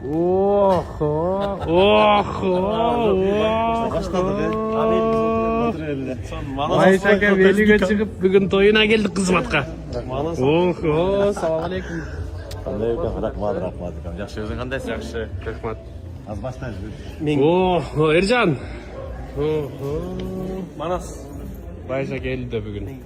Байыш ака белиге чыгып бүгүн тоюна келдик кызматка. Салам алейкум. Рахмат. Жакшы, өзүң кандайсың? Жакшы, рахмат. Аз баштайбыз. Эржан. Манас. Байыш ака келди бүгүн.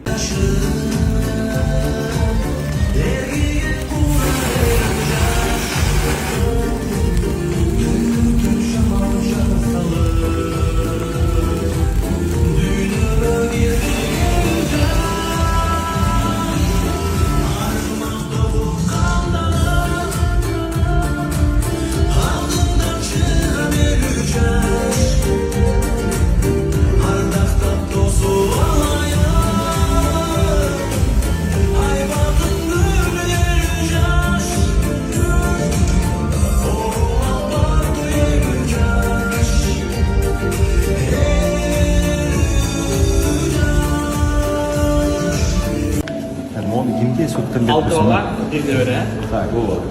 Altıola, bir de öyle. Так, вот.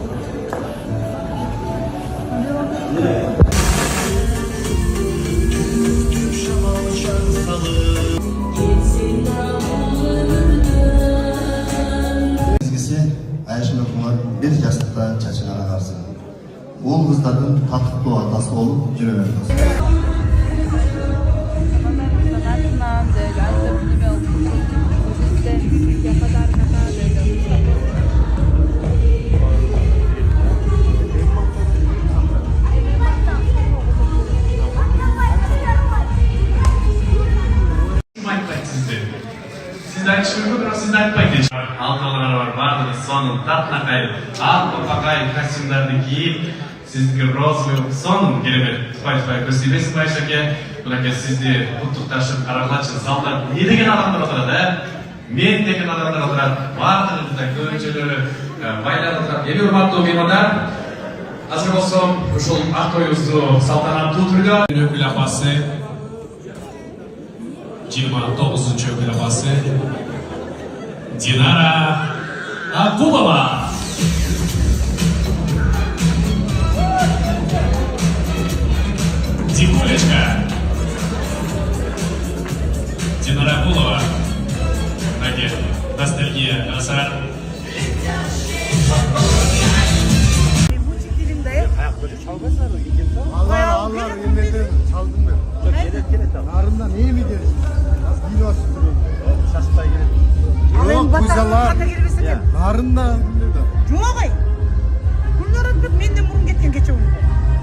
Bizgisi Ayşe Kumar bir yaşlıkta çaçılara karşı. Oğul kızların tatlı atası olup yürümek olsun. Sizden çıkıyor mu? Sizden etmeyin. Altıolar var, vardınız sonun tatlı kayıp. Altı pakayı kostümlerini giyip sizdeki rozlu sonun gelip Спай, көсебесін Байшаке. Бұнаке сізде құттық ташып, қарағылатшы залдар не деген адамдар отырады, мен деген адамдар отырады. Бардығымызда көңілшелері байлар отырады. Елі ұрматты меймандар. Азыр болсам, ушул ақтойымызды салтанатты түрде өкіл апасы 29-cı ökül apası Dinara Akulova. Димулечка. Dinara Akulova. Hadi, ностальгия, Asar. Allah yemedim çaldım ben. Narından iyi mi gelirsin? Az değil olsun durayım. Şaşıptay gelip. Yok güzeller. Narından. Жоқ ай. Күнлерін деп мен де мұрын кеткен кече оны.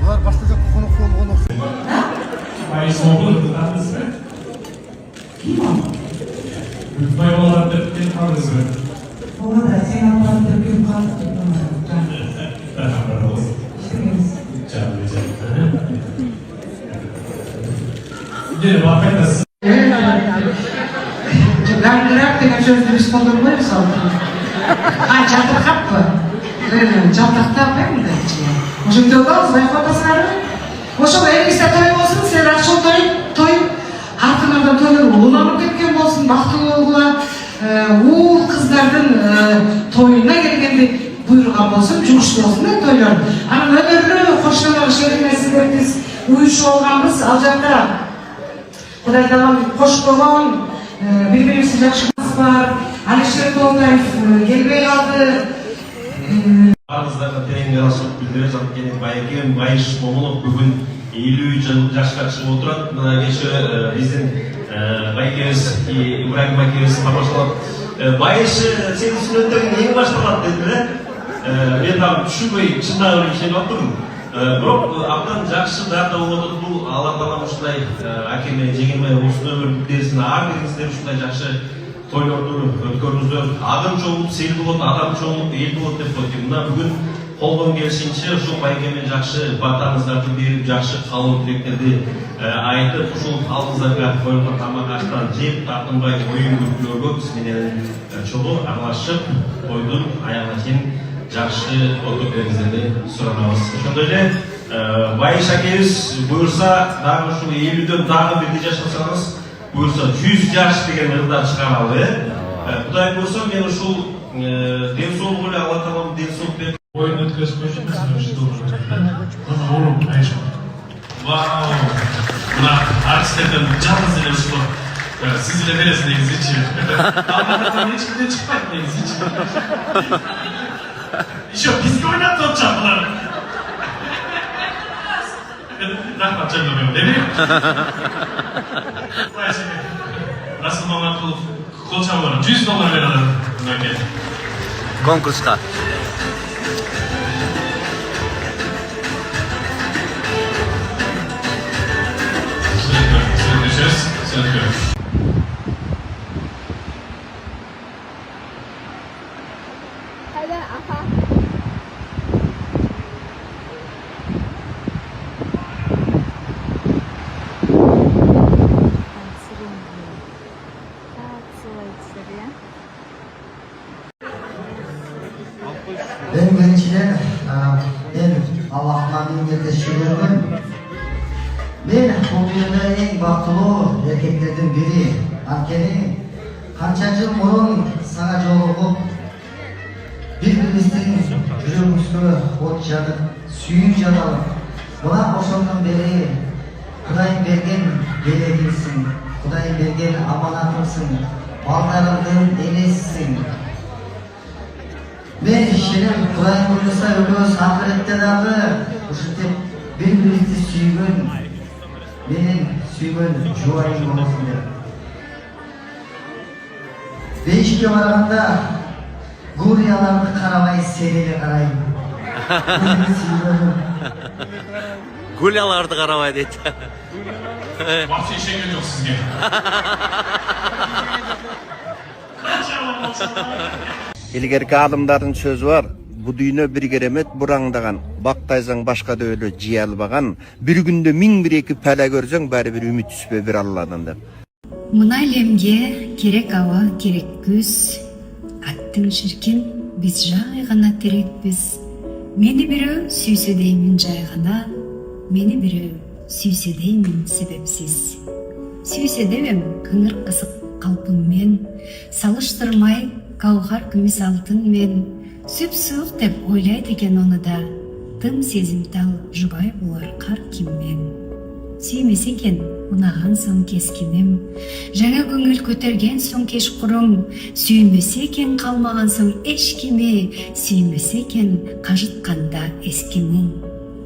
Bunlar başlayacak konuk. Bayış oldu, tanıdınız mı? Lütfen olarak da bir tanıdınız mı? Ona da sen anlattın bir kalktın. Merhaba olsun. Canım. Gidelim, afiyet olsun. Ben bırak da sözde biz kodurmayı saldım. Ha çatır kapı. Çatakta ben mi de içine? Hoşum diyorlar, ben fotoğrafları. Hoşum elimizde toy olsun, sen akşam toy. Артыңардан тойлар уланып кеткен болсын, бактылуу болгула, уул кыздардын тоюна келгенде буйруган болсун, жугуштуу болсун да тойлор. Анан өнөрлүү кошуналар шеринесиздер биз уюшуп алганбыз, ал жакта Кудай таалам кош болгон, бири-бирибизди жакшы бар. Алишер Толтаев келбей калды. Баарыңыздарға терең ырашылык билдире жаткан Байекем Байыш Момунов бүгүн 50 жашка чыгып отурат. Мына кеше биздин Байекебиз Ибрагим акебиз тамашалап, Байыш сенин сүннөттөрүң эң башталат дедиле. Мен дагы түшүнбөй чындап ишенип аттым. Бирок абдан жакшы дата болуп атат. Бул Алла таалам ушундай акеме, жеңеме ушул өмүр берсин. Ар бириңиздер ушундай жакшы тойлорду өткөрүңүздөр. Адам чогулуп сел болот, адам чогулуп эл болот деп коет. Мына бүгүн колдон келишинче ушул Байекемге жакшы батаңыздарды берип, жакшы каалоо тилектерди айтып, ушул алдыңыздарга коюлган тамак аштан жеп, тартынбай оюн күлкүлөргө биз менен чогуу аралашып, тойдун аягына чейин жакшы отуруп бериңиздерди суранабыз. Ошондой эле Байыш акебиз буюрса, дагы ушул 50дөн дагы бирди жашасаңыз, буюрса 100 жаш деген ырда чыгаралы. Кудай буюрса, мен ушул ден соолук эле Алла таалам ден соолук берип Oyun ötközmüşsünüz mü? artistlerden canınız ile uçtu. Siz ile neresiniz hiç? Allah'tan hiç kimden çıkmayınız hiç. İşte biz oynattı o çapları. Rahmat canım benim değil mi? Vay şey. Nasıl normal kol çabaları? $100 verelim. Konkurska. Söz görüyoruz. Hadi aha. Ben gençler, ben Allah'tan teşekkür ederim. Ben bu dünyada en baktılı erkeklerden biri. Ankeni, kança yıl burun sana jolugуп, birbirimizin жүрөгүбүзгө от жагып, сүйүүнү жаралып, мына ошондон бери Кудайым берген белегимсиң, Кудайым берген аманатымсың, балдарымдын энесисиң. Мен ишенем, Кудайым буйруса экөөбүз акыретте дагы ушинтип бири-бирибизди сүйгөн, менин сүйгөн жубайым болсун деп. Бейишке барганда гурияларды карабай сени карайм. Gulyalardı karavay deydi. Vahşi işe geliyor sizge. Kaçalım olsun. Ilgerki adımdardın sözü var. Bu düğüne bir geremet burangdagan, baktaysan başka da öyle ciyalbagan, bir günde min bir eki pele görsen bari bir ümit üspе bir Allah'dan dep. Мына әлемге керек ауа, керек күз, аттың шіркін, біз жай ғана терекпіз. Мені біреу сүйсе деймін жай ғана, мені біреу сүйсе деймін себепсіз. Сүйсе демем күңір қысық қалпыммен, салыштырмай кауғар күміс алтынмен, сүп-суық деп ойлайды екен оны да, тым сезімтал жұбай болар қар киммен. Сүймесе екен ұнаған соң кескенім, жаңа көңіл көтерген соң кеш құрым, сүймесе екен қалмаған соң ешкеме, сүймесе екен қажытқанда ескімің.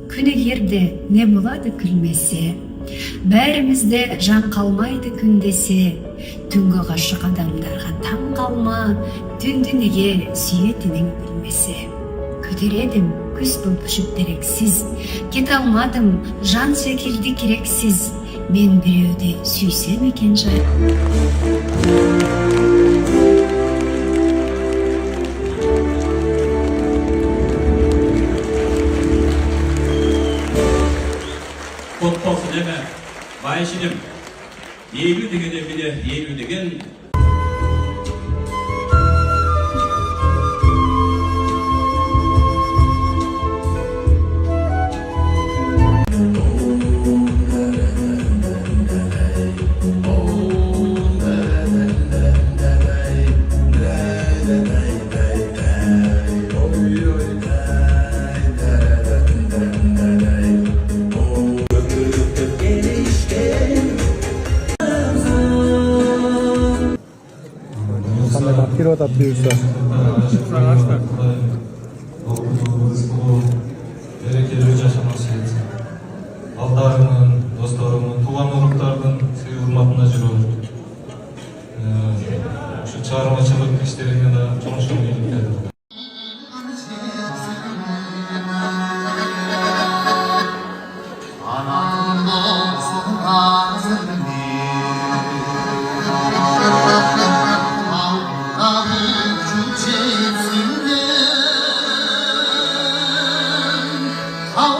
Күнегерде не болады күлмесе, бәрімізде жан қалмайды күндесе, түнгі ғашық адамдарға таң қалма, түнді неге сүйетінің білмесе. Көтередім күз болып ұшып дерексіз, кете алмадым жан секілді керексіз, мен біреуді сүйсем екен жай. Құттықтаусы деме, байшыным, елу дегенде міне елу деген. Пирот бұйырса. Берекелі жашамасын етсін. Балдарымның, достарымның, туған ұрықтардың сый құрматына жүріп. Şu çağrımacılık işlerine de çalışan birliktedir. How